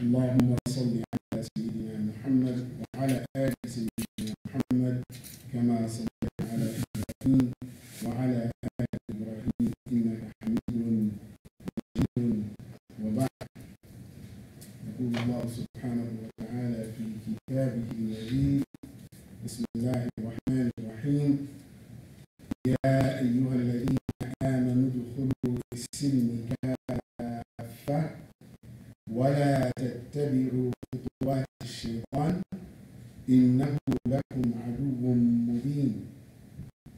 اللهم صل على سيدنا محمد وعلى آل سيدنا محمد كما صليت على إبراهيم وعلى آل إبراهيم إنك حميد مجيد. وبعد، يقول الله سبحانه وتعالى في كتابه المجيد: بسم الله الرحمن الرحيم. يا أيها الذين آمنوا ادخلوا في السلم كافة ولا تتبعوا خطوات الشيطان إنه لكم عدو مبين.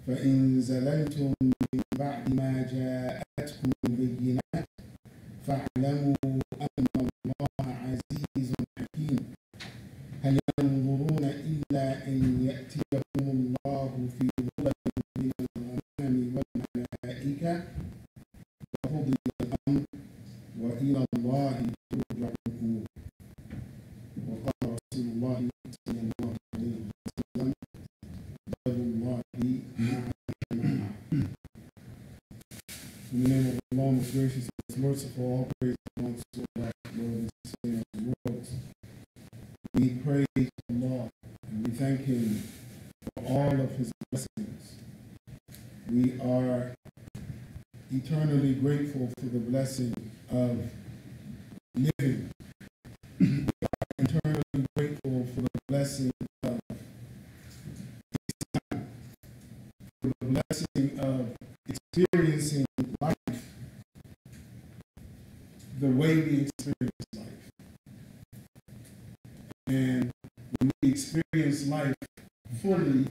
فإن زللتم من بعد ما جاءتكم البينات فاعلموا أن الله عزيز حكيم. هل ينظرون إلا أن يأتيهم الله في ظلل من الغمام والملائكة وقضي الأمر وإلى الله ترجع الأمور. وقال رسول الله صلى الله عليه وسلم: يد الله مع الجماعة. In the name of Allah, most gracious and most merciful, all praise belongs to Allah, Lord and Savior of the world. We praise Allah and we thank Him for all of His blessings. We are eternally grateful for the blessing of living. We are eternally grateful for the blessing of Islam, for the blessing of experiencing life, the way we experience life. And when we experience life fully,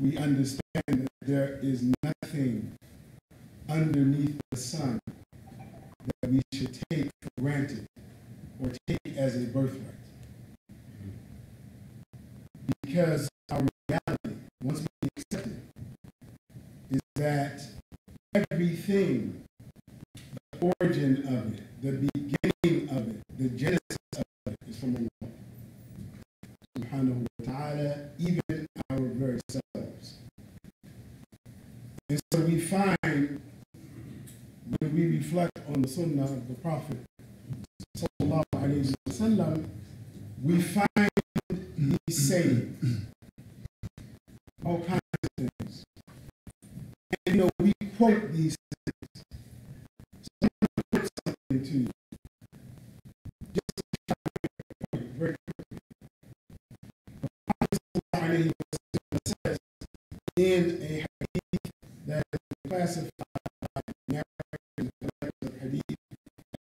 we understand that there is nothing underneath the sun that we should take for granted or take as a birthright. Because our reality, once we accept it, is that everything, the origin of it, the beginning of it, the genesis of it is from Allah subhanahu wa ta'ala, even our very selves. And so we find, when we reflect on the sunnah of the Prophet sallallahu alayhi wa sallam, we find he's saying all kinds of things. And we quote these things. So I'm going to quote something to you. Just to try to make a point very quickly. The Prophet sallallahu alayhi wa sallam says in a hadith that is classified by American collectors of hadith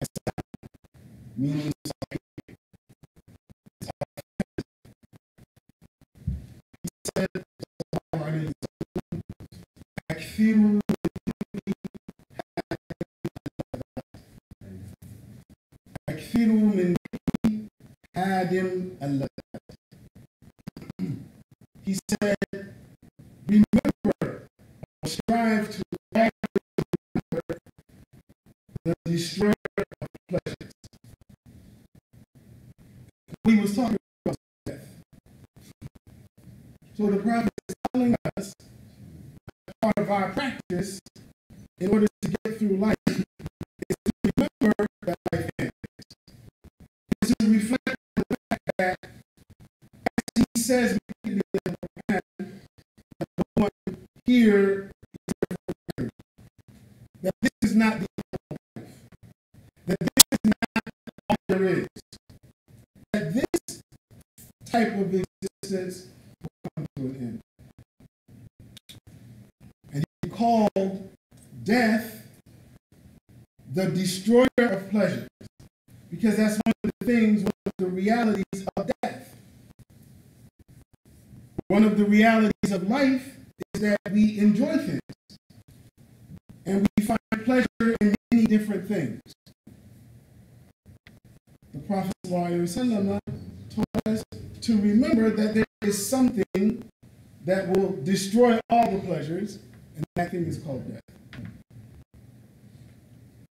as meaning أكثروا من آدم اللذات. He said, remember, or strive to remember the destroyer of pleasures. He was talking about death. So the Prophet is telling us part of our practice in order to get through life is to remember that life ends. It's to reflect on the fact that, as he says in the Quran, that the one here is that this is not the life, that this is not all there is, that this type of existence will come to an end. Called death the destroyer of pleasures, because that's one of the things, one of the realities of death. One of the realities of life is that we enjoy things and we find pleasure in many different things. The Prophet ﷺ taught us to remember that there is something that will destroy all the pleasures, and that thing is called death.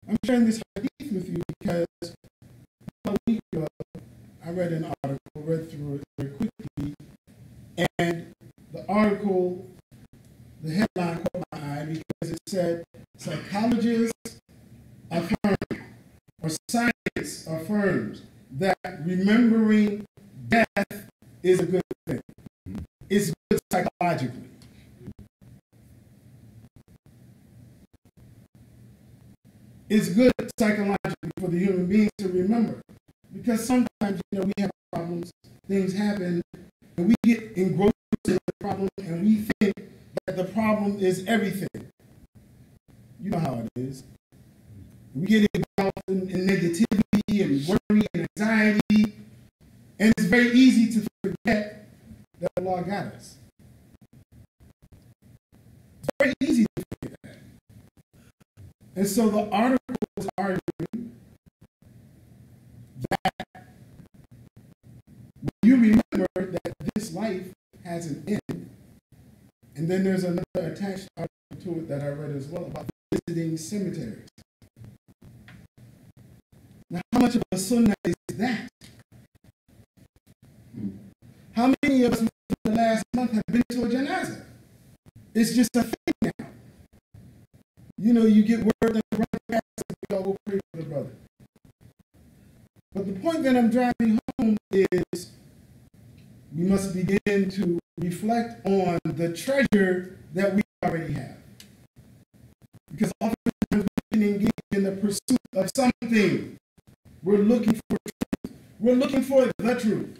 I'm sharing this hadith with you because a week ago I read an article, read through it very quickly, and the article, the headline caught my eye because it said, psychologists affirm, or science affirms, that remembering death is a good thing. It's good psychologically. It's good psychologically for the human being to remember, because sometimes we have problems, things happen, and we get engrossed in the problem, and we think that the problem is everything. You know how it is. We get involved in negativity and worry and anxiety, and it's very easy to forget that Allah got us. It's very easy to forget that. And so the article is arguing that when you remember that this life has an end, and then there's another attached article to it that I read as well about visiting cemeteries. Now, how much of a sunnah is that? How many of us in the last month have been to a janazah? It's just a thing now. You get word that the brother passed, and we all go pray for the brother. But the point that I'm driving home is we must begin to reflect on the treasure that we already have. Because oftentimes we can engage in the pursuit of something. We're looking for truth. We're looking for the truth.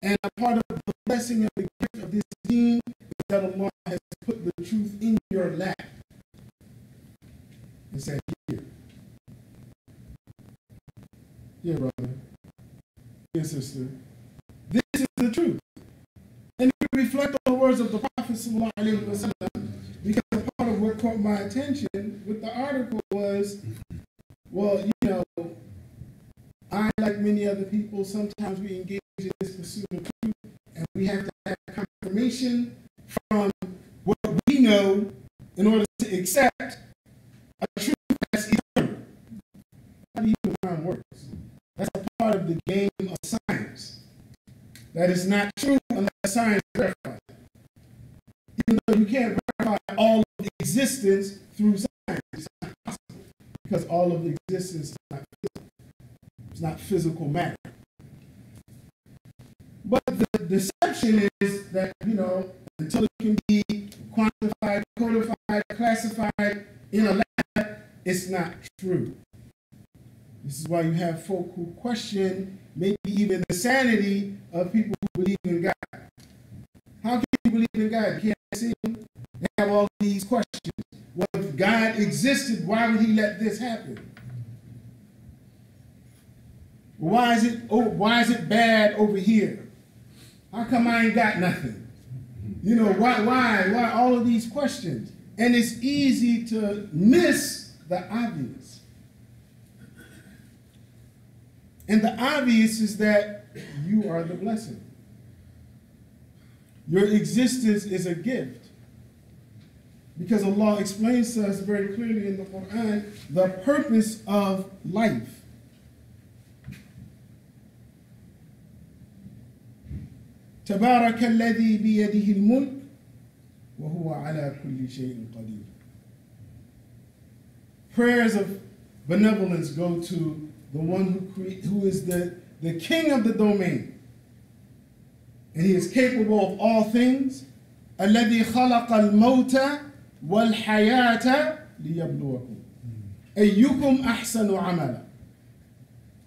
And a part of the blessing of the gift of this deen is that Allah has put the truth in your lap and said, here, dear brother, dear sister, this is the truth. And if you reflect on the words of the Prophet ﷺ, because part of what caught my attention with the article was, well, you know, I, like many other people, sometimes we engage in this pursuit of truth, and we have to have confirmation from what we know in order to accept a truth that's eternal. How the human mind works. That's a part of the game of science. That is not true unless science verifies it. Even though you can't verify all of existence through science, it's not possible, because all of existence is not physical. It's not physical matter. But the deception is that, you know, until it can be quantified, codified, classified in a lab, it's not true. This is why you have folk who question maybe even the sanity of people who believe in God. How can you believe in God? You can't see him. They have all these questions. Well, if God existed, why would he let this happen? Why is it bad over here? How come I ain't got nothing? You know, why all of these questions? And it's easy to miss the obvious. And the obvious is that you are the blessing. Your existence is a gift. Because Allah explains to us very clearly in the Quran the purpose of life. تبارك الذي بيده الملك وهو على كل شيء قدير. Prayers of benevolence go to the one who is the king of the domain. And he is capable of all things. الذي خلق الموت والحياة ليبلوكم أيكم أحسن عملا.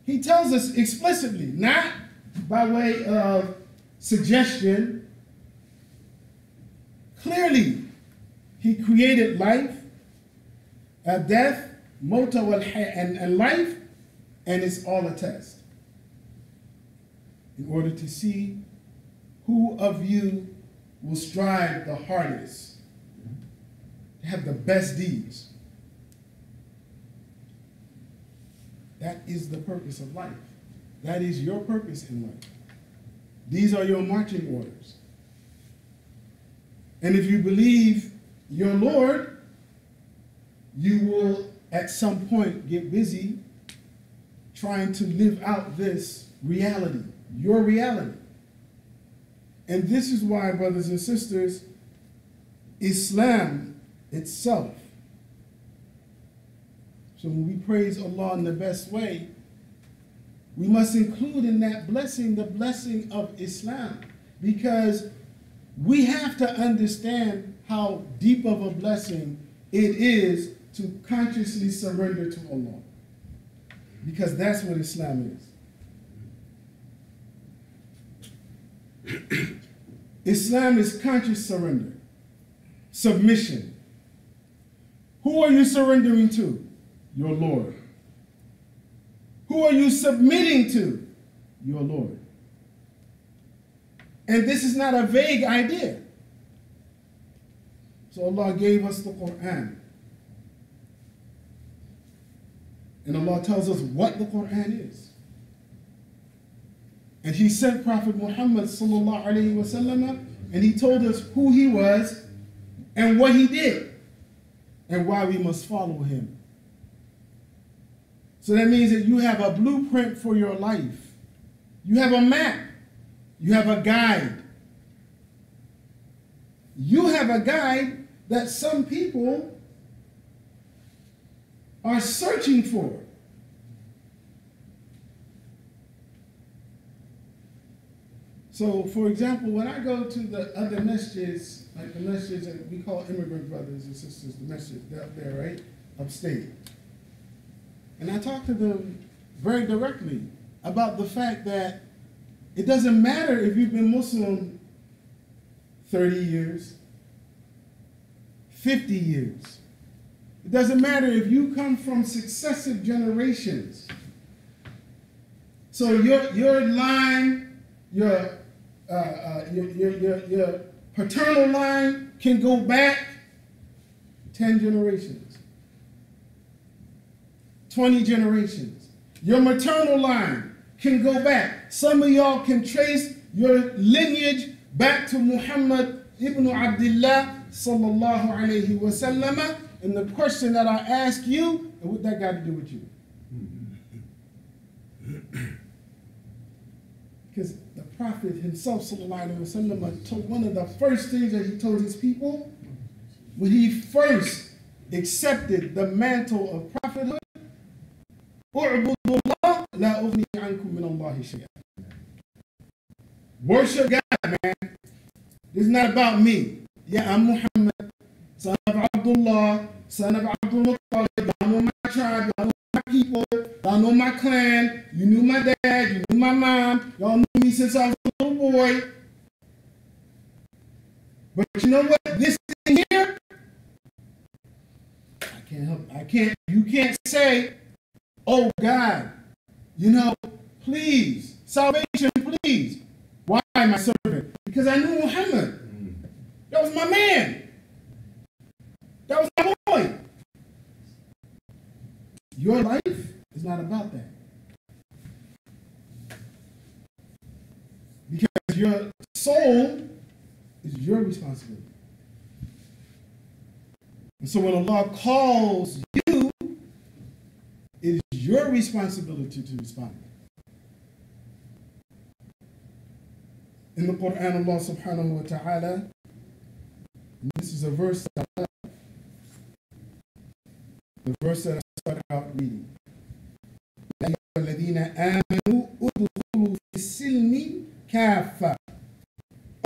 He tells us explicitly, not by way of suggestion. Clearly, he created life, death, mota and life, and it's all a test. In order to see who of you will strive the hardest, to have the best deeds. That is the purpose of life. That is your purpose in life. These are your marching orders. And if you believe your Lord, you will at some point get busy trying to live out this reality, your reality. And this is why, brothers and sisters, Islam itself. So when we praise Allah in the best way, we must include in that blessing the blessing of Islam, because we have to understand how deep of a blessing it is to consciously surrender to Allah, because that's what Islam is. Islam is conscious surrender, submission. Who are you surrendering to? Your Lord. Who are you submitting to? Your Lord. And this is not a vague idea. So Allah gave us the Quran. And Allah tells us what the Quran is. And he sent Prophet Muhammad sallallahu alaihi wasallam, and he told us who he was and what he did and why we must follow him. So that means that you have a blueprint for your life. You have a map. You have a guide. You have a guide that some people are searching for. So, for example, when I go to the other masjids, like the masjids that we call immigrant brothers and sisters, the masjids out there, right, upstate, and I talk to them very directly about the fact that it doesn't matter if you've been Muslim 30 years, 50 years. It doesn't matter if you come from successive generations. So your line, your paternal line can go back 10 generations, 20 generations. Your maternal line can go back. Some of y'all can trace your lineage back to Muhammad ibn Abdullah sallallahu alayhi wa sallam. And the question that I ask you, and what that got to do with you? Because the Prophet himself sallallahu alayhi wa sallam told one of the first things that he told his people when he first accepted the mantle of prophethood, worship God, man. This is not about me. Yeah, I'm Muhammad, son of Abdullah, son of Abdul Muttalib. Y'all know my tribe, y'all know my people, y'all know my clan. You knew my dad, you knew my mom. Y'all knew me since I was a little boy. But you know what? This thing here, I can't help. You can't say, oh God, you know, please, salvation, please. Why am I serving? Because I knew Muhammad. That was my man. That was my boy. Your life is not about that. Because your soul is your responsibility. And so when Allah calls you, it is your responsibility to respond. In the Quran, Allah subhanahu wa ta'ala, this is a verse that I love, the verse that I started out reading.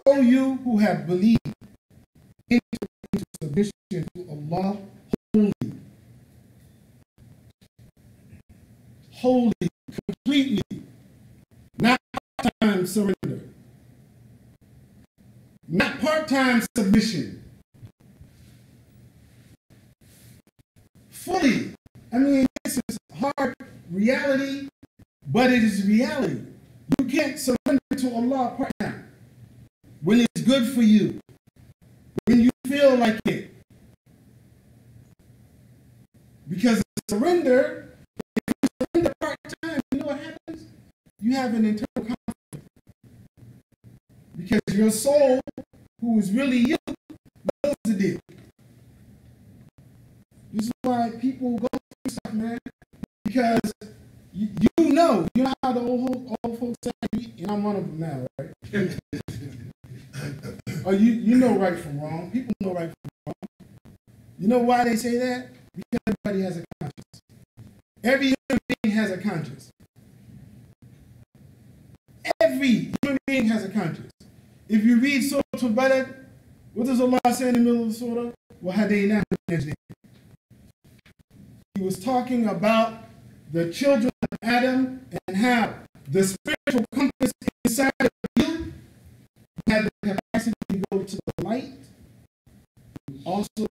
O you who have believed, enter into submission to Allah wholly, completely, not part-time surrender, not part-time submission, fully. I mean, this is hard reality, but it is reality. You can't surrender to Allah part-time when it's good for you, when you feel like it. Because surrender, if you surrender part-time, you know what happens? You have an internal conflict. Because your soul, who is really you, knows the deal. This is why people go through stuff, man. Because you know how the old folks say, and I'm one of them now, right? Or you know right from wrong. People know right from wrong. You know why they say that? Because everybody has a conscience. Every human being has a conscience. Every human being has a conscience. If you read Surah Al-Balad, what does Allah say in the middle of the surah? وَهَدَيْنَاهُ النَّجْدَيْنِ. He was talking about the children of Adam and how the spiritual compass inside of you had the capacity to go to the light, and also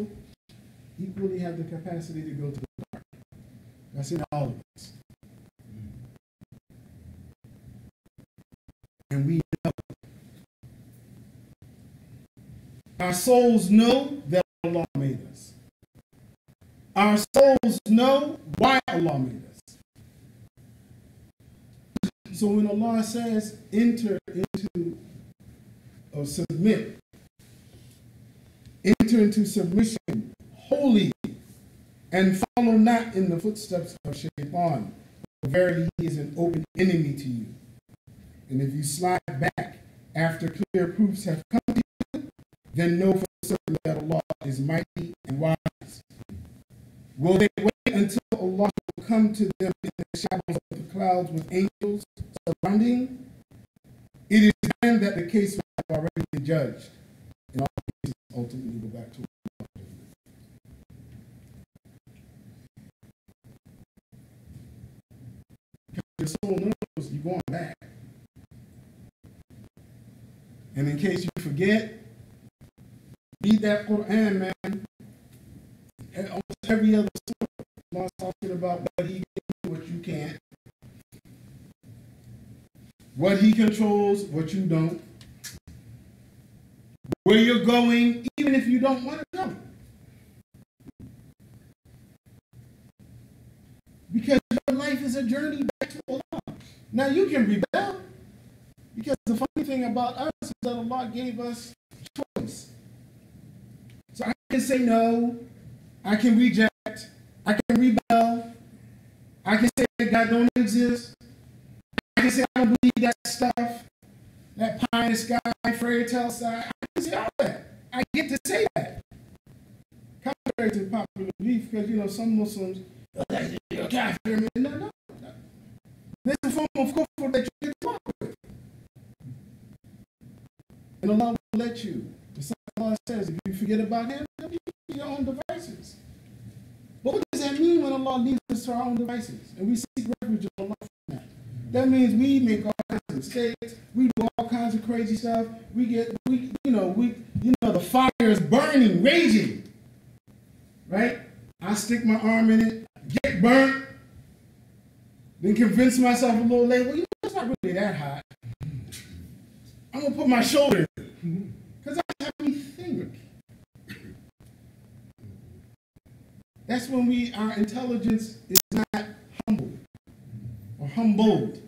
equally have the capacity to go to the dark. That's in all of us. And we know. Our souls know that Allah made us. Our souls know why Allah made us. So when Allah says enter into or submit, enter into submission wholly and follow not in the footsteps of Shaitan, for verily he is an open enemy to you. And if you slide back after clear proofs have come to you, then know for certain that Allah is mighty and wise. Will they wait until Allah will come to them in the shadows of the clouds with angels surrounding? It is then that the case will have already been judged, and all cases ultimately go back to Allah. Because your soul knows you're going back. And in case you forget, read that Quran, man. Almost every other surah, Allah's talking about what he gave you, what you can't. what he controls, what you don't, where you're going, even if you don't want to go. Because your life is a journey back to Allah. Now you can rebel, because the funny thing about us is that Allah gave us choice. So I can say no, I can reject, I can rebel, I can say that God don't exist, I can say I don't believe that stuff, that pie in the sky, fairy tale side. I can say all that. I get to say that. Contrary to popular belief, because some Muslims, you're a kafir. No. This is a form of kufr that you get to walk with. And Allah will let you. The Allah says, if you forget about him, you'll be your own devices. But what does that mean when Allah leads us to our own devices? And we seek refuge in Allah from that. That means we make all kinds of mistakes. We do all kinds of crazy stuff. The fire is burning, raging. Right? I stick my arm in it, get burnt, then convince myself a little later, it's not really that hot. I'm going to put my shoulder in it. Because that's how we think. That's when our intelligence is not humble or humbled.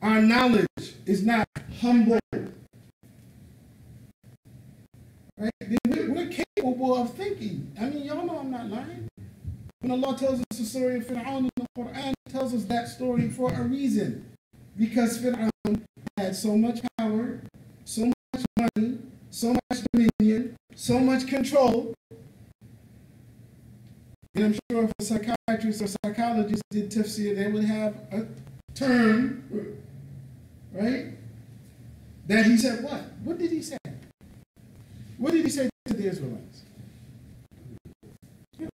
Our knowledge is not humbled. Right? We're capable of thinking. I mean, y'all know I'm not lying. When Allah tells us the story of Fir'aun in the Quran, He tells us that story for a reason. Because Fir'aun had so much power, so much money, so much dominion, so much control. And I'm sure if a psychiatrist or psychologist did tafsir, they would have a term, right? That he said what? What did he say? What did he say to the Israelites? You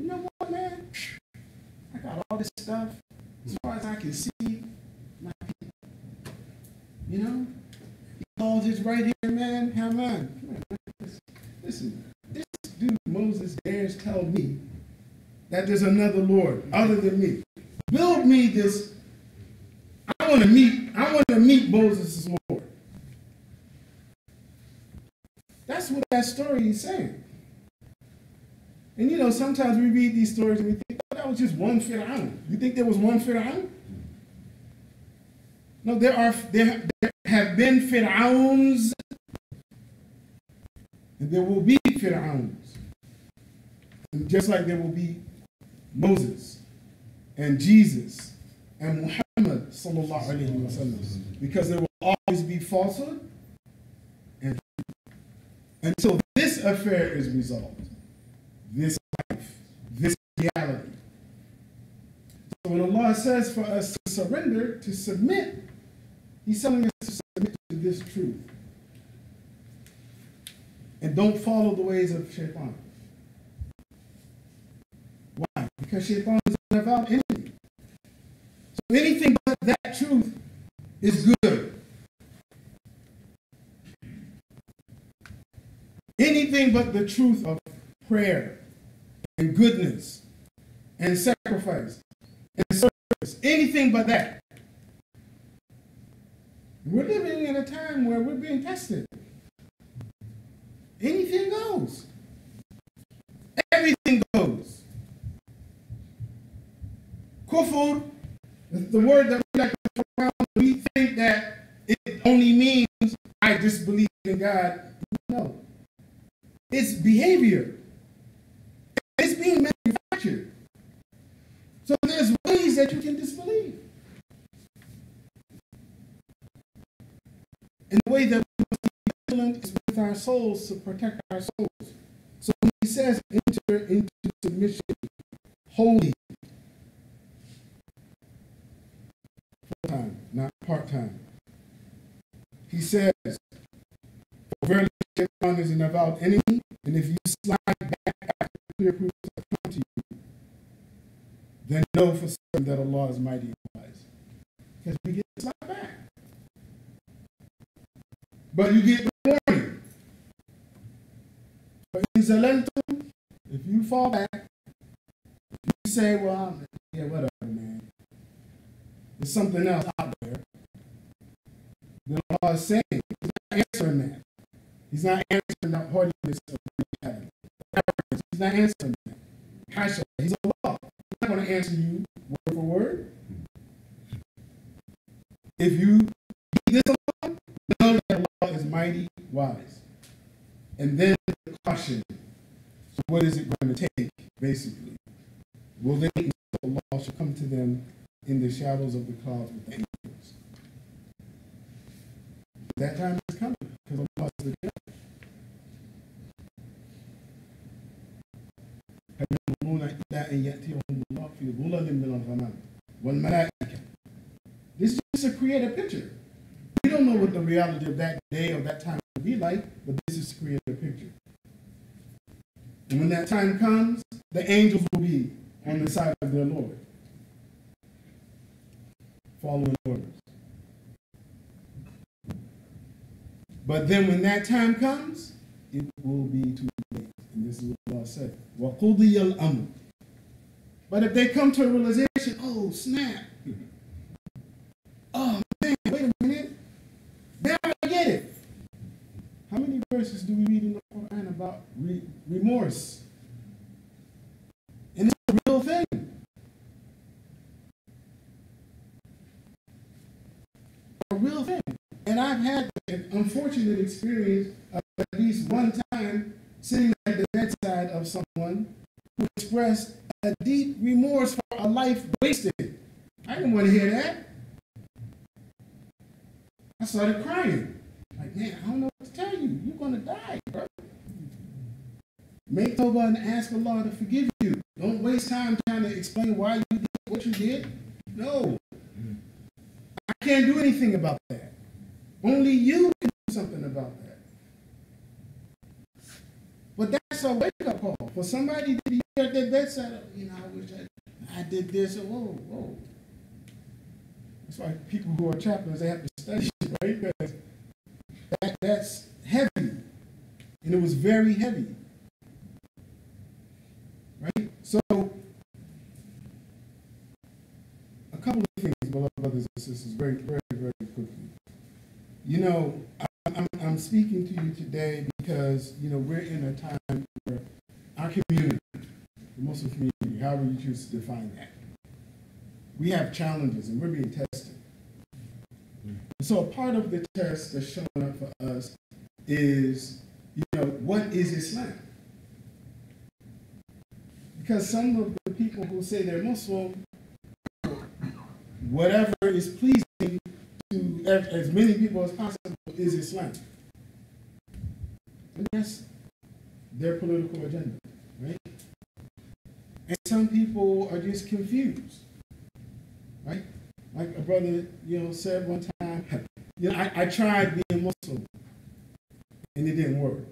know what, man? I got all this stuff. As far as I can see, my people. You know? He calls his right here, man. Haman. Listen, this dude Moses dares tell me that there's another Lord other than me. Build me this. I want to meet Moses' Lord. That's what that story is saying. And sometimes we read these stories and we think, oh, that was just one Fir'aun. You think there was one Fir'aun? No, there have been Fir'auns, and there will be Fir'auns. And just like there will be Moses and Jesus and Muhammad sallallahu alayhi wa sallam. Because there will always be falsehood and until this affair is resolved. This life, this reality. So when Allah says for us to surrender, to submit, He's telling us to submit to this truth. And don't follow the ways of Shaitan. Why? Because Shaitan is an avowed enemy. So anything but that truth is good. Anything but the truth of prayer and goodness and sacrifice and service, anything but that. We're living in a time where we're being tested. Anything goes. Everything goes. Kufr, the word that we like to throw around, we think that it only means I just believe in God. No. It's behavior. It's being manufactured. So there's ways that you can disbelieve. And the way that we must be vigilant is with our souls to protect our souls. So when he says enter into submission, wholly, full-time, not part-time. He says, for verily Shaitan is an avowed enemy, and if you slide back after clear proofs have come to you, then know for certain that Allah is mighty and wise. Because we get to slide back. But you get the warning. If you fall back, if you say, well, yeah, whatever, man. there's something else out there, then Allah is saying, He's not answering that. He's not answering the haughtiness of reality. He's not answering that. Hasha, He's Allah. He's not going to answer you word for word. If you heed this Allah, know that Allah is mighty, wise. And then the caution. So what is it going to take, basically? Will they, Allah shall come to them in the shadows of the clouds with the angels. That time is coming, because Allah is the judge. This is just to create a picture. We don't know what the reality of that day or that time will be like, but this is to create a picture. And when that time comes, the angels will be on the side of their Lord, following orders. But then when that time comes, it will be too late. And this is what Allah said. وَقُضِيَ الْأَمْرُ. But if they come to a realization, oh, snap. Oh, man, wait a minute. Now I get it. How many verses do we read in the Quran about remorse? And it's a real thing. A real thing. And I've had an unfortunate experience of at least one time sitting at the bedside of someone who expressed a deep remorse for a life wasted. I didn't want to hear that. I started crying. Like, man, I don't know what to tell you. You're going to die, bro. Make tawbah and ask Allah to forgive you. Don't waste time trying to explain why you did what you did. No. I can't do anything about that. Only you can do something about that. But that's a wake-up call. For somebody to be at their bedside, you know, I wish I did this. Whoa. That's why people who are chaplains, they have to study, right? Because that's heavy. And it was very heavy. Right? So, a couple of things, beloved brothers and sisters, very, very, very quickly. You know, I'm speaking to you today because, you know, we're in a time where our community, the Muslim community, however you choose to define that, we have challenges and we're being tested. So a part of the test that's showing up for us is, you know, what is Islam? Because some of the people who say they're Muslim, whatever is pleasing to as many people as possible is Islam. And that's their political agenda, right? And some people are just confused, right? Like a brother, you know, said one time, you know, I tried being Muslim and it didn't work.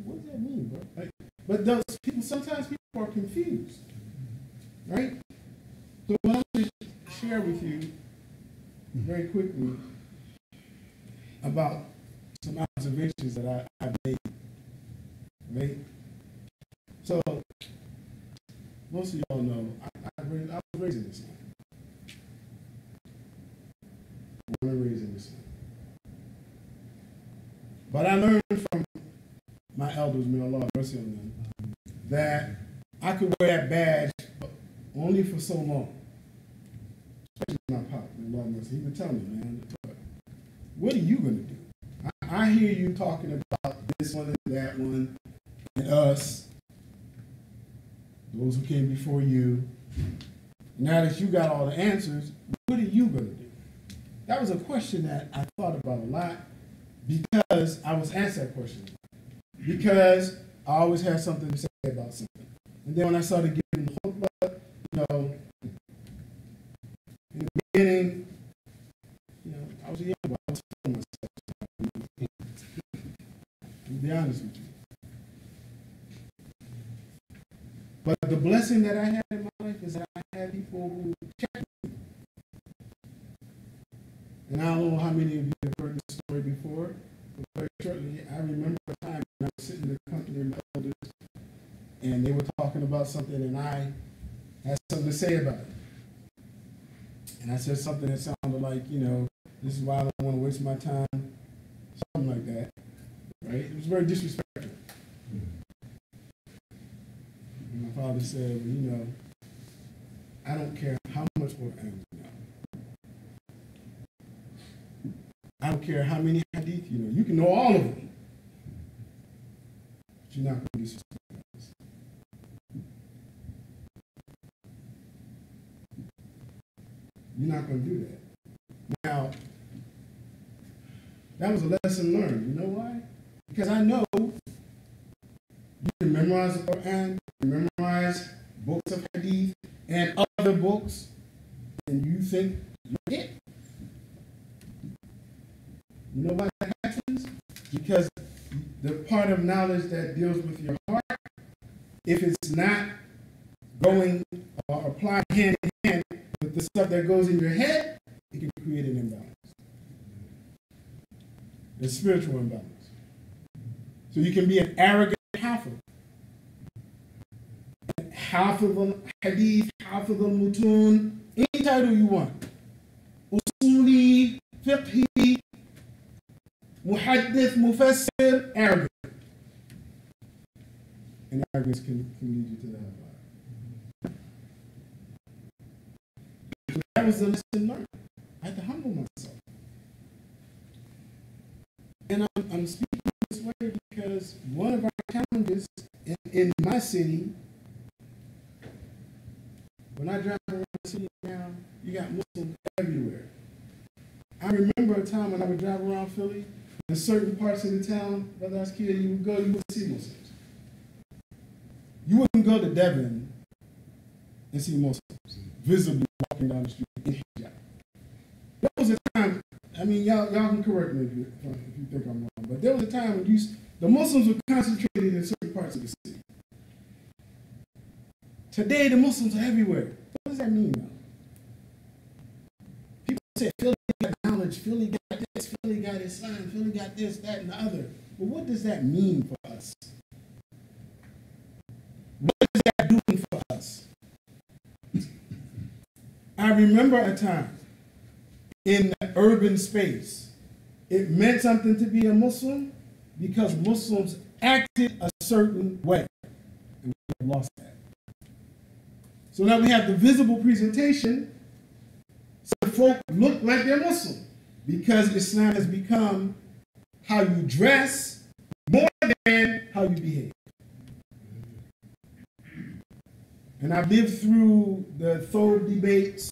What does that mean, bro? Like, but those people, sometimes people are confused, right? So what I want to share with you very quickly about some observations that I made, right? So most of y'all know I was raised in Islam. Born and raised in Islam. But I learned from my elders, may Allah have mercy on them, that I could wear that badge only for so long. Especially my pop, may Allah have mercy. He would tell me, man, what are you going to do? I hear you talking about this one and that one, and us, those who came before you. Now that you got all the answers, what are you going to do? That was a question that I thought about a lot because I was asked that question. Because I always had something to say about something. And then when I started giving the khutbah, you know, in the beginning, you know, I was young, but I was feeling myself. To be honest with you. But the blessing that I had in my life is that I had people who checked me. And I don't know how many of you have heard this story before, but very shortly, I remember a time when I was sitting in the company of my elders, and they were talking about something, and I had something to say about it. And I said something that sounded like, this is why I don't want to waste my time, something like that, right? It was very disrespectful. And my father said, well, I don't care how much Quran you know. I don't care how many hadith you know. You can know all of them. But you're not going to disrespect us. You're not going to do that. Now, that was a lesson learned. You know why? Because I know you can memorize the Quran, you can memorize books of hadith and other books, and you think you're it. You know why that happens? Because the part of knowledge that deals with your heart, if it's not going or applying hand in hand with the stuff that goes in your head, it can create an imbalance. A spiritual imbalance. So you can be an arrogant hafiz. Hafiz al-hadith, hafiz al-mutun, any title you want. Usuli, fiqhi, muhaddith, mufassir, arrogant. And arrogance can lead you to the hellfire. So that was the lesson learned. I had to humble myself. And I'm speaking this way because one of our challenges in my city, when I drive around the city now, you got Muslims everywhere. I remember a time when I would drive around Philly, in certain parts of the town, whether I was a kid, you would see Muslims. You wouldn't go to Devon and see Muslims visibly walking down the street in hijab. There was a time, y'all can correct me if you think I'm wrong, but there was a time when the Muslims were concentrated in certain parts of the city. Today, the Muslims are everywhere. What does that mean, though? People say Philly got knowledge, Philly got this, Philly got Islam, Philly got this, that, and the other. But what does that mean for us? What is that doing for us? I remember a time in the urban space, it meant something to be a Muslim because Muslims acted a certain way. And we have lost that. So now we have the visible presentation, so folk look like they're Muslim because Islam has become how you dress more than how you behave. And I've lived through the thobe debates,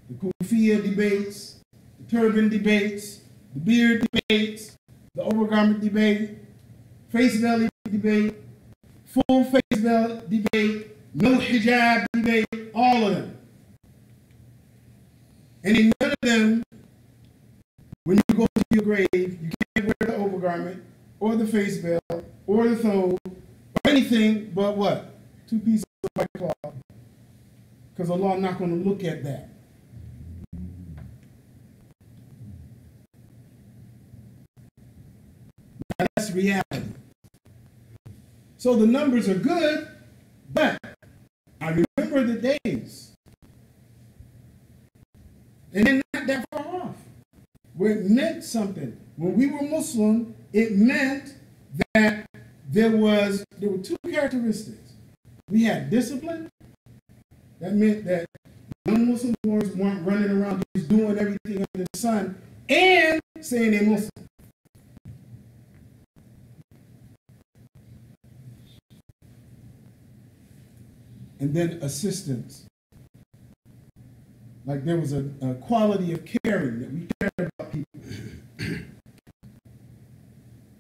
the kufiya debates, the turban debates, the beard debates, the overgarment debate, face belly debate, full face belly debate, no hijab debate, all of them. And in none of them, when you go to your grave, you can't wear the overgarment, or the face veil, or the thobe, or anything but what? 2 pieces of white cloth. Because Allah is not going to look at that. Now, that's reality. So the numbers are good, but I remember the days, and they're not that far off, where it meant something. When we were Muslim, it meant that there were 2 characteristics. We had discipline. That meant that non-Muslim boys weren't running around just doing everything under the sun and saying they're Muslim. And then assistance. Like there was a quality of caring, that we cared about people.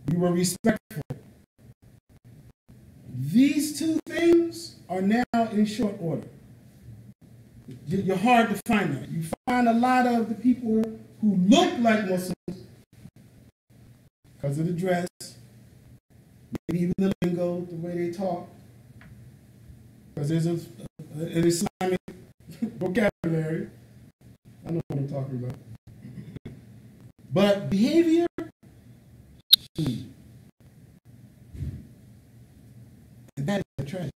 We were respectful. These 2 things are now in short order. You're hard to find that. You find a lot of the people who look like Muslims because of the dress, maybe even the lingo, the way they talk, because there's an Islamic vocabulary. I know what I'm talking about. But behavior, and that is a tragedy.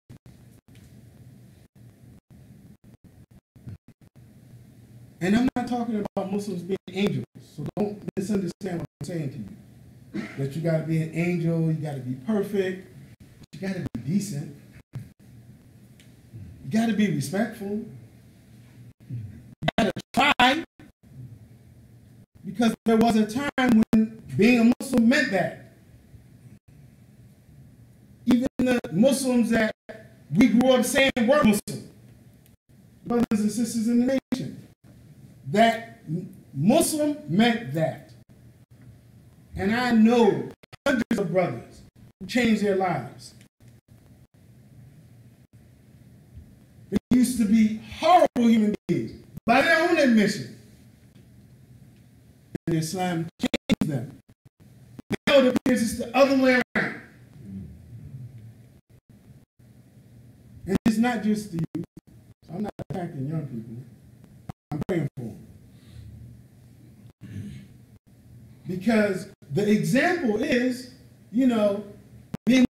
And I'm not talking about Muslims being angels, so don't misunderstand what I'm saying to you. That you got to be an angel, you got to be perfect, but you got to be decent. You got to be respectful. You got to try. Because there was a time when being a Muslim meant that. Even the Muslims that we grew up saying were Muslim, brothers and sisters in the nation, that Muslim meant that. And I know hundreds of brothers who changed their lives. They used to be horrible human beings by their own admission. And Islam changed them. Now it appears it's the other way around. And it's not just the youth. I'm not attacking young people. I'm praying for them. Because the example is, being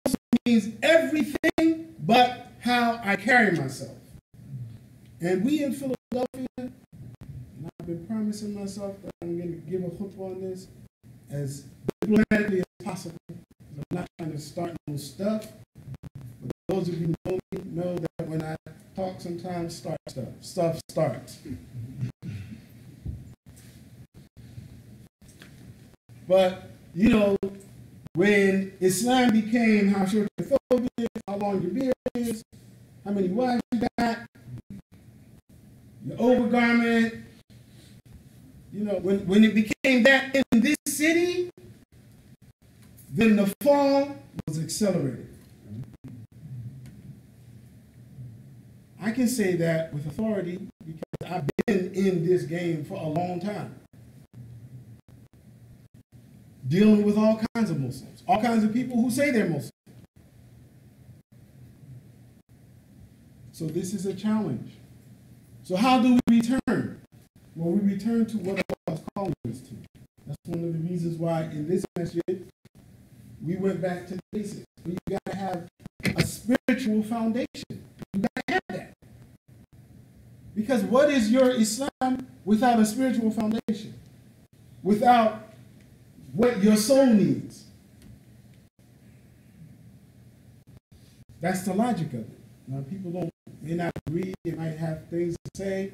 Muslim means everything but how I carry myself. And we in Philadelphia, and I've been promising myself that I'm going to give a khutbah on this as diplomatically as possible. I'm not trying to start no stuff. But those of you who know me know that when I talk, sometimes stuff starts. But, when Islam became how short your throat is, how long your beard is, how many wives you got, your overgarment, when it became that in this city, then the fall was accelerated. I can say that with authority because I've been in this game for a long time. Dealing with all kinds of Muslims, all kinds of people who say they're Muslim. So this is a challenge. So how do we return? Well, we return to what Allah is calling us to. That's one of the reasons why in this masjid, we went back to the basics. You got to have a spiritual foundation. You got to have that. Because what is your Islam without a spiritual foundation? Without what your soul needs? That's the logic of it. Now, people may not agree, they might have things to say.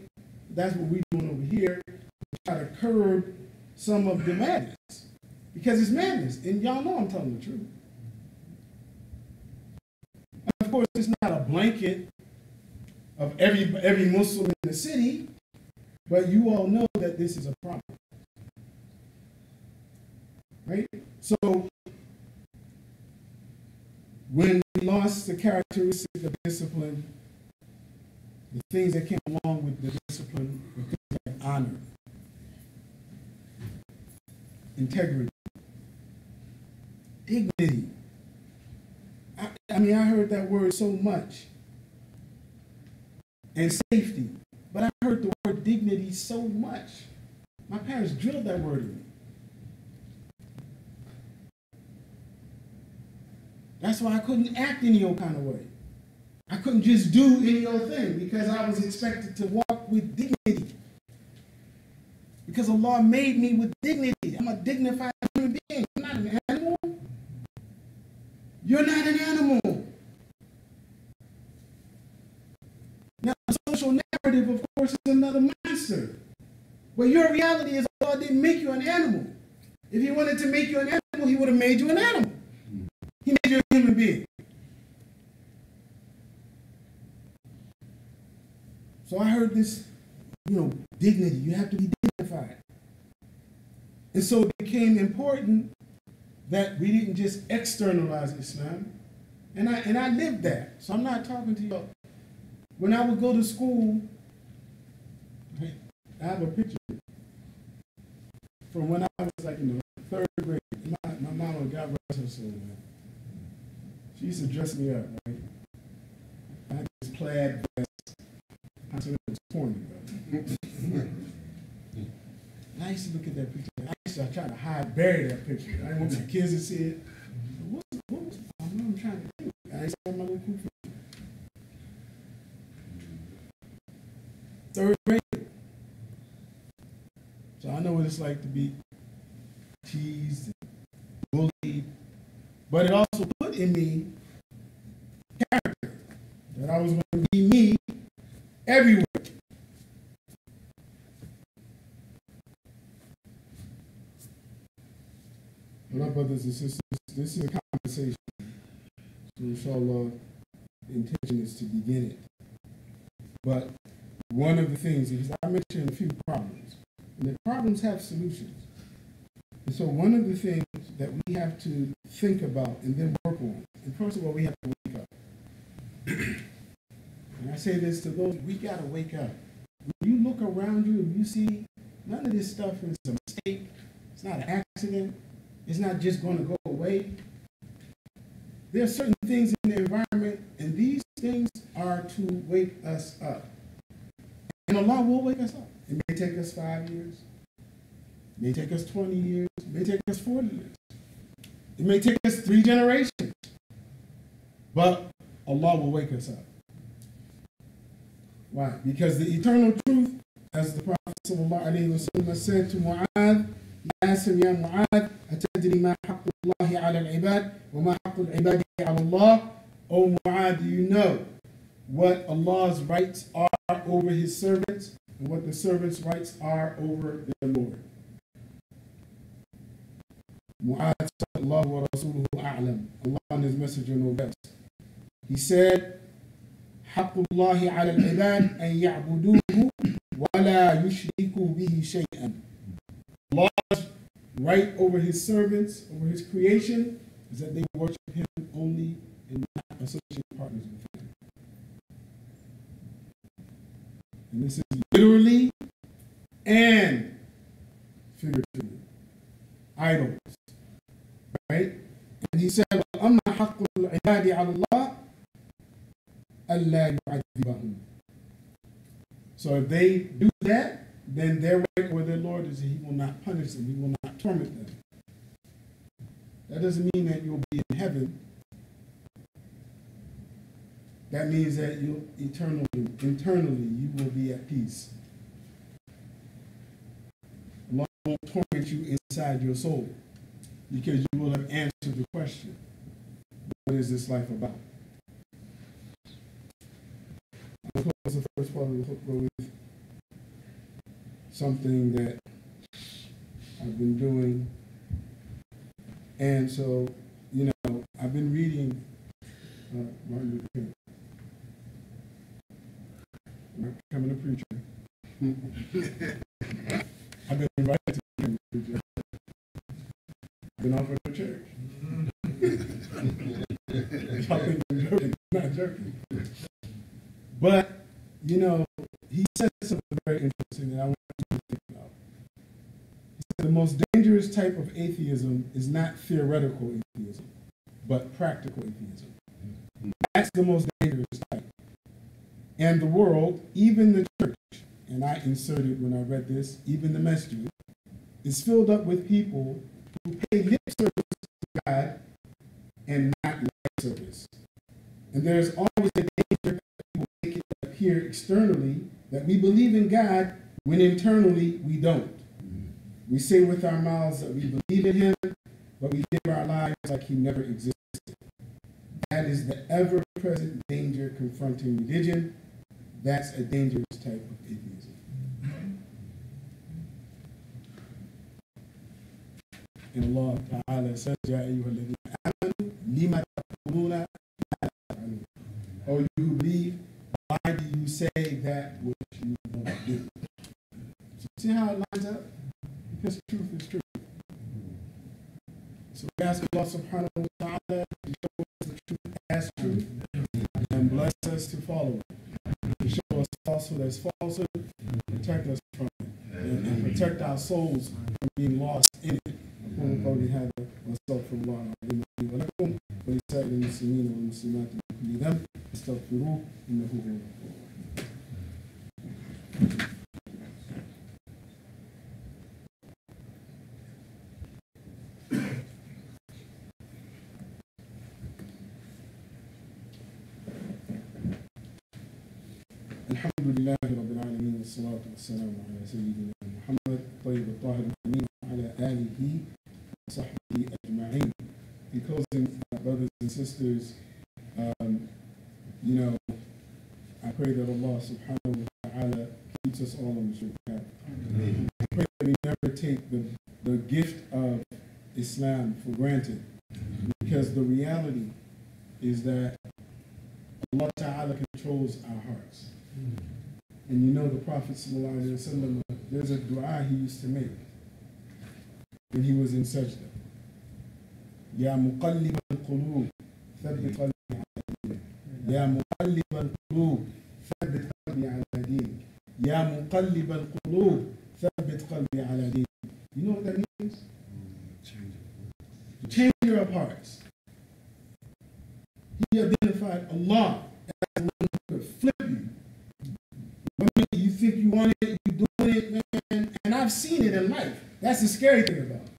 That's what we're doing over here. We try to curb some of the madness. Because it's madness, and y'all know I'm telling the truth. And of course, it's not a blanket of every Muslim in the city, but you all know that this is a problem. Right? So, when we lost the characteristic of discipline, the things that came along with the discipline were things like honor, integrity, dignity. I mean, I heard that word so much. And safety. But I heard the word dignity so much. My parents drilled that word in me. That's why I couldn't act any old kind of way. I couldn't just do any old thing because I was expected to walk with dignity. Because Allah made me with dignity. I'm a dignified human being. I'm not an animal. You're not an animal. Now, the social narrative, of course, is another monster. But your reality is Allah didn't make you an animal. If He wanted to make you an animal, He would have made you an animal. He made you a human being. So I heard this, dignity. You have to be dignified. And so it became important that we didn't just externalize Islam. And I lived that. So I'm not talking to you. When I would go to school, I have a picture from when I was third grade. My mama, God rest her soul, man. She used to dress me up, right? I had this plaid vest. I said it was corny, though. And I used to look at that picture. I tried to bury that picture. I didn't want the kids to see it. I'm trying to think. I used to have my little kufa. Third grade. So I know what it's like to be teased and bullied, but it also put in me character, that I was going to be me everywhere. My brothers and sisters, this is a conversation. So inshallah, the intention is to begin it. But one of the things, because I mentioned a few problems, and the problems have solutions. And so one of the things that we have to think about and then work on, and first of all, we have to wake up. And I say this to those, we got to wake up. When you look around you and you see none of this stuff is a mistake, it's not an accident, it's not just going to go away. There are certain things in the environment, and these things are to wake us up. And Allah will wake us up. It may take us 5 years. It may take us 20 years. It may take us 40 years. It may take us 3 generations. But Allah will wake us up. Why? Because the eternal truth, as the Prophet ﷺ said to Mu'adh, he asked him, Ya Mu'adh, أتدري ما حق الله على العباد وما حق العباد على الله? O Mu'adh, do you know what Allah's rights are over his servants and what the servants' rights are over their Lord? Mu'adh said, Allah wa Rasuluhu a'lam. Allah and his messenger know best. He said, حق الله على العباد أن يعبدوه ولا يشركوا به شيئا. Allah's right over his servants, over his creation, is that they worship him only and not associate partners with him. And this is literally and figuratively. Idols. Right? And he said, أما حق العباد على الله ألا يعذبهم. So if they do that, then their right over their Lord is that he will not punish them, he will not torment them. That doesn't mean that you'll be in heaven. That means that you'll internally, you will be at peace. Allah won't torment you inside your soul because you will have answered the question, what is this life about? I'll close the first part of the khutbah with something that I've been doing. And so, you know, I've been reading Martin Luther King. I'm not becoming a preacher. I've been invited to become a preacher. I've been offered a church. Y'all think I'm joking? I'm not joking. But, you know, he said something very interesting that I want you to think about. He said the most dangerous type of atheism is not theoretical atheism, but practical atheism. That's the most dangerous type. And the world, even the church, and I inserted when I read this, even the masjid, is filled up with people who pay lip service to God and not lip service. And there's always a danger that people make it appear externally that we believe in God when internally we don't. We say with our mouths that we believe in him, but we live our lives like he never existed. That is the ever-present danger confronting religion. That's a dangerous type of atheism. And Allah Ta'ala says, Ya ayyuhalladhina amanu lima taquluna la taf'alun. Oh, you who believe, why do you say that which you don't do? So see how it lines up? Because truth is truth. So we ask Allah Subhanahu wa Ta'ala to show us the truth as truth and bless us to follow it. To show us falsehood as falsehood, protect us from it, and protect our souls from being lost in it. أقول قولي هذا وأستغفر الله العظيم لي ولكم ولسائر المسلمين والمسلمات من كل ذنب استغفروه إنه هو الغفور الرحيم. الحمد لله رب العالمين والصلاة والسلام على سيدنا محمد طيب الطاهر I pray that Allah subhanahu wa ta'ala keeps us all on the straight path. I pray that we never take the gift of Islam for granted, because the reality is that Allah ta'ala controls our hearts. And the Prophet sallallahu alaihi wasallam, there's a dua he used to make when he was in sajda. Ya muqallib al-qulub, thabbit qalbi ala dinik. Ya muqallib al-qulub, thabbit qalbi ala dinik. Ya muqallib al-qulub, thabbit qalbi ala dinik. You know what that means? Changer of hearts. He identified Allah as one who could flip you. You think you want it, you're doing it, man. And I've seen it in life. That's the scary thing about it.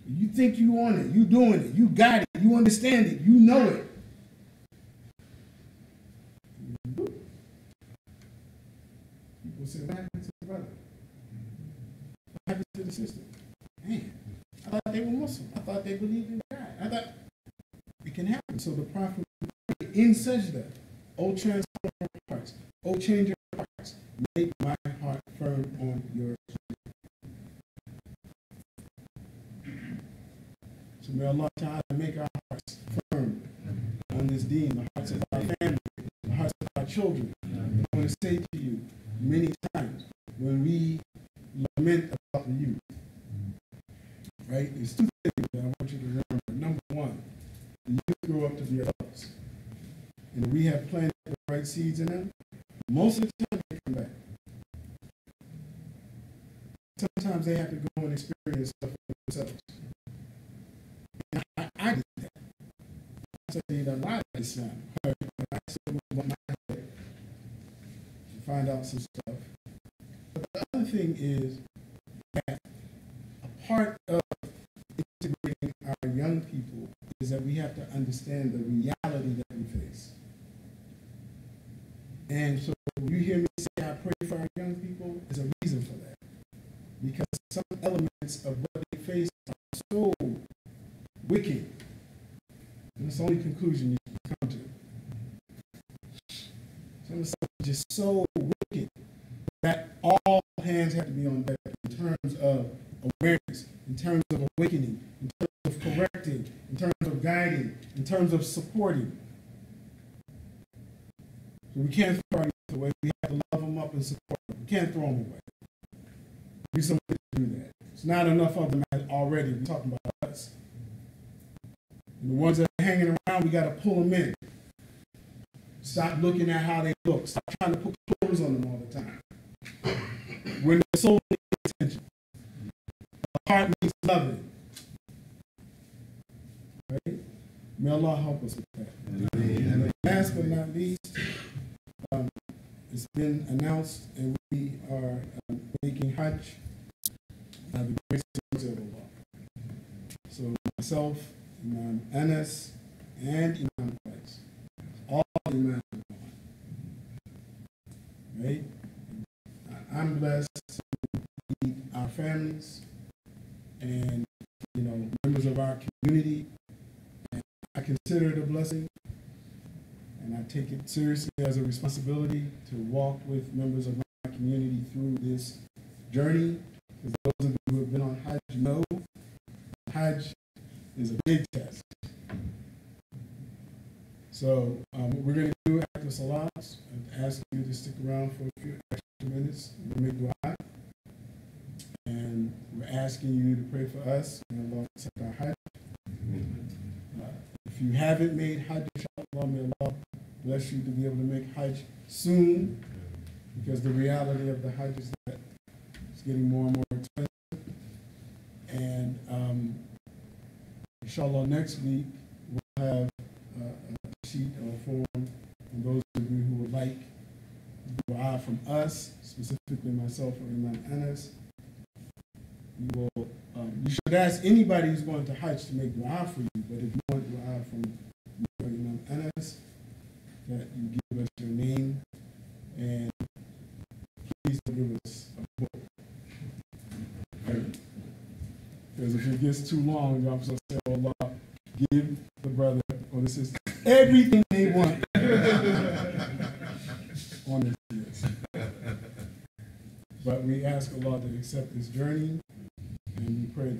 You think you want it, you doing it, you got it, you understand it, you know it. People say, what happened to the brother? What happened to the sister? Man, I thought they were Muslim. I thought they believed in God. I thought it can happen. So the Prophet in sajda, O transform hearts, O change your hearts, make my heart firm on your truth. So may Allah Ta'ala make our hearts firm on this deen, the hearts of our family, the hearts of our children. I want to say to you many times when we lament about the youth, right? There's two things that I want you to remember. Number one, the youth grow up to be adults. And we have planted the right seeds in them. Most of the time they come back. Sometimes they have to go and experience stuff for themselves. And I did that. I studied a lot of Islam. I still want my head to find out some stuff. But the other thing is that a part of integrating our young people is that we have to understand the reality that we face. And so when you hear me say I pray for our young people, there's a reason for that. Because some elements of what they face are so wicked. And it's the only conclusion you can come to. Some of the stuff is just so wicked that all hands have to be on deck in terms of awareness, in terms of awakening, in terms of correcting, in terms of guiding, in terms of supporting. So we can't throw our youth away. We have to love them up and support them. We can't throw them away. We need somebody to do that. It's not enough of them already. We're talking about us. And the ones that are hanging around, we got to pull them in. Stop looking at how they look. Stop trying to put clothes on them all the time. When the soul needs attention, the heart needs loving. Right? May Allah help us with that. And last but not least, it's been announced, and we are making Hajj by the grace of Allah. So myself, Imam Anas, and Imam Qais, all Imam, right? I'm blessed to lead our families and members of our community. And I consider it a blessing. And I take it seriously as a responsibility to walk with members of my community through this journey. Because those of you who have been on Hajj know Hajj is a big test. So what we're going to do after Salah is ask you to stick around for a few extra minutes. We'll make dua. And we're asking you to pray for us. And Allah accept our Hajj. If you haven't made Hajj, inshallah, may Allah bless you to be able to make Hajj soon, because the reality of the Hajj is that it's getting more and more expensive. And inshallah, next week we'll have a sheet or a form from those of you who would like dua from us, specifically myself or Imam Anas. You should ask anybody who's going to Hajj to make dua for you, but if you want dua from you or Imam Anas, that you give us your name, and please don't give us a book. Right? Because if it gets too long, you're supposed to say, oh Allah, give the brother or the sister everything they want on this list. But we ask Allah to accept this journey, and we pray